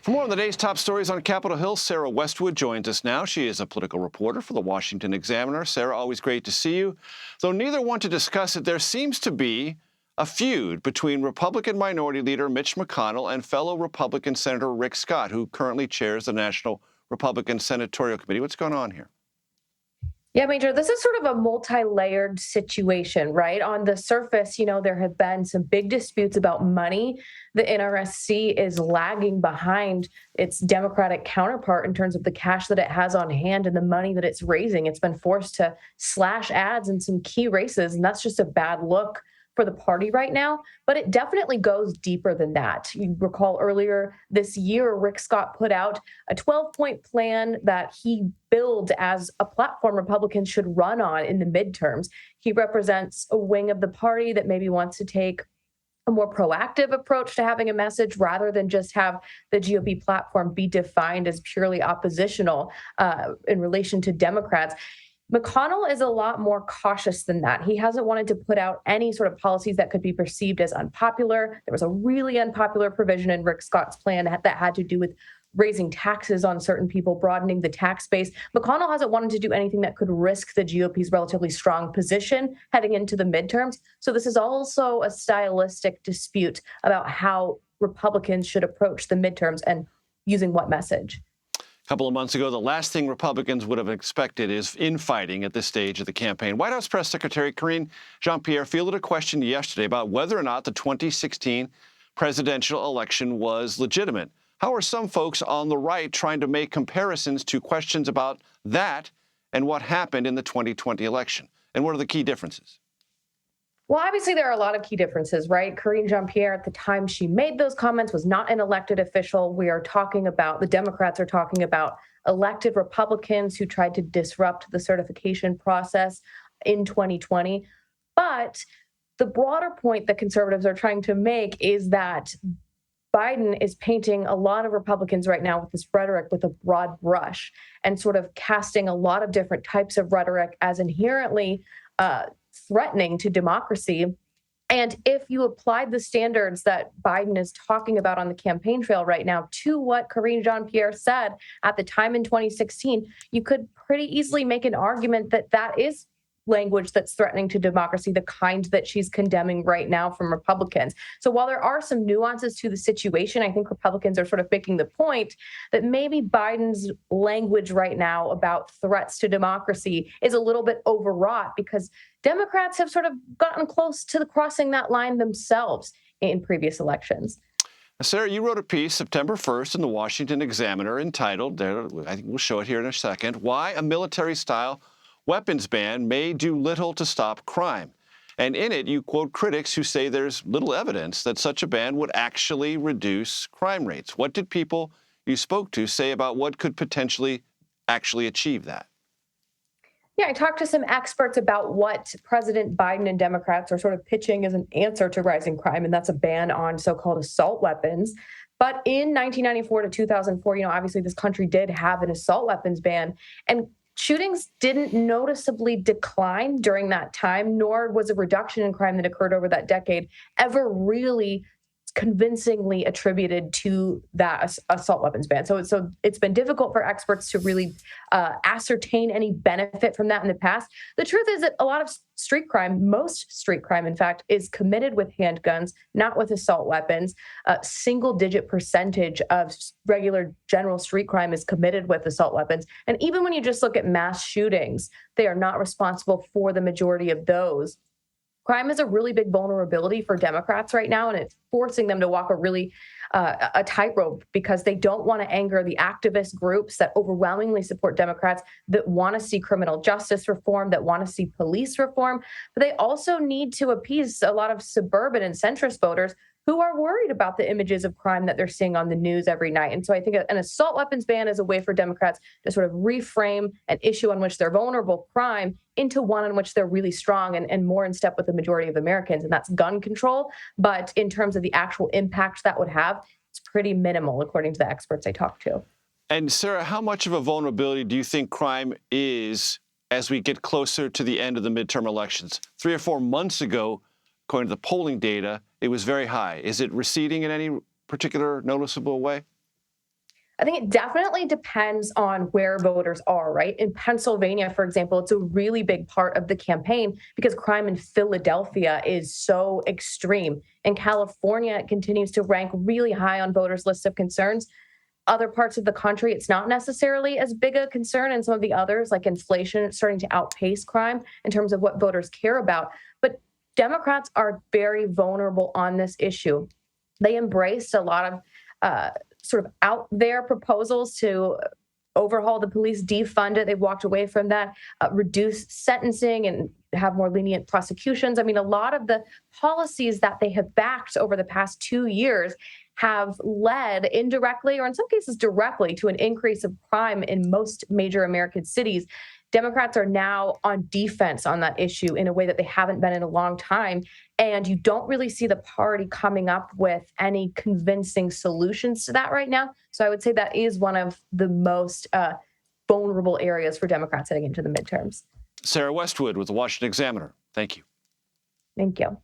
For more on the day's top stories on Capitol Hill, Sarah Westwood joins us now. She is a political reporter for the Washington Examiner. Sarah, always great to see you. Though neither want to discuss it, there seems to be a feud between Republican Minority Leader Mitch McConnell and fellow Republican Senator Rick Scott, who currently chairs the National Republican Senatorial Committee. What's going on here? Yeah, Major, this is sort of a multi-layered situation, right? On the surface, there have been some big disputes about money. The NRSC is lagging behind its Democratic counterpart in terms of the cash that it has on hand and the money that it's raising. It's been forced to slash ads in some key races, and that's just a bad look for the party right now, but it definitely goes deeper than that. You recall earlier this year, Rick Scott put out a 12-point plan that he billed as a platform Republicans should run on in the midterms. He represents a wing of the party that maybe wants to take a more proactive approach to having a message rather than just have the GOP platform be defined as purely oppositional in relation to Democrats. McConnell is a lot more cautious than that. He hasn't wanted to put out any sort of policies that could be perceived as unpopular. There was a really unpopular provision in Rick Scott's plan that had to do with raising taxes on certain people, broadening the tax base. McConnell hasn't wanted to do anything that could risk the GOP's relatively strong position heading into the midterms. So this is also a stylistic dispute about how Republicans should approach the midterms and using what message. A couple of months ago, the last thing Republicans would have expected is infighting at this stage of the campaign. White House Press Secretary Karine Jean-Pierre fielded a question yesterday about whether or not the 2016 presidential election was legitimate. How are some folks on the right trying to make comparisons to questions about that and what happened in the 2020 election? And what are the key differences? Well, obviously, there are a lot of key differences, right? Karine Jean-Pierre, at the time she made those comments, was not an elected official. The Democrats are talking about elected Republicans who tried to disrupt the certification process in 2020. But the broader point that conservatives are trying to make is that Biden is painting a lot of Republicans right now with this rhetoric with a broad brush and sort of casting a lot of different types of rhetoric as inherently threatening to democracy. And if you applied the standards that Biden is talking about on the campaign trail right now to what Karine Jean-Pierre said at the time in 2016, you could pretty easily make an argument that that is language that's threatening to democracy, the kind that she's condemning right now from Republicans. So while there are some nuances to the situation, I think Republicans are sort of making the point that maybe Biden's language right now about threats to democracy is a little bit overwrought because Democrats have sort of gotten close to crossing that line themselves in previous elections. Sarah, you wrote a piece September 1st in the Washington Examiner entitled, I think we'll show it here in a second, Why a Military-Style Weapons Ban May Do Little to Stop Crime. And in it, you quote critics who say there's little evidence that such a ban would actually reduce crime rates. What did people you spoke to say about what could potentially actually achieve that? Yeah, I talked to some experts about what President Biden and Democrats are sort of pitching as an answer to rising crime, and that's a ban on so-called assault weapons. But in 1994 to 2004, obviously this country did have an assault weapons ban, and shootings didn't noticeably decline during that time, nor was a reduction in crime that occurred over that decade ever really convincingly attributed to that assault weapons ban. So it's been difficult for experts to really ascertain any benefit from that in the past. The truth is that a lot of most street crime, in fact, is committed with handguns, not with assault weapons. A single-digit percentage of regular general street crime is committed with assault weapons. And even when you just look at mass shootings, they are not responsible for the majority of those. Crime is a really big vulnerability for Democrats right now, and it's forcing them to walk a tightrope because they don't want to anger the activist groups that overwhelmingly support Democrats, that want to see criminal justice reform, that want to see police reform. But they also need to appease a lot of suburban and centrist voters who are worried about the images of crime that they're seeing on the news every night. And so I think an assault weapons ban is a way for Democrats to sort of reframe an issue on which they're vulnerable, crime, into one in which they're really strong and more in step with the majority of Americans, and that's gun control. But in terms of the actual impact that would have, it's pretty minimal, according to the experts I talked to. And Sarah, how much of a vulnerability do you think crime is as we get closer to the end of the midterm elections? 3 or 4 months ago, according to the polling data, it was very high. Is it receding in any particular noticeable way? I think it definitely depends on where voters are, right? In Pennsylvania, for example, it's a really big part of the campaign because crime in Philadelphia is so extreme. In California, it continues to rank really high on voters' list of concerns. Other parts of the country, it's not necessarily as big a concern. And some of the others, like inflation, it's starting to outpace crime in terms of what voters care about. But Democrats are very vulnerable on this issue. They embraced a lot of sort of out there proposals to overhaul the police, defund it. They've walked away from that, reduce sentencing and have more lenient prosecutions. I mean, a lot of the policies that they have backed over the past 2 years have led indirectly or in some cases directly to an increase of crime in most major American cities. Democrats are now on defense on that issue in a way that they haven't been in a long time. And you don't really see the party coming up with any convincing solutions to that right now. So I would say that is one of the most vulnerable areas for Democrats heading into the midterms. Sarah Westwood with the Washington Examiner. Thank you. Thank you.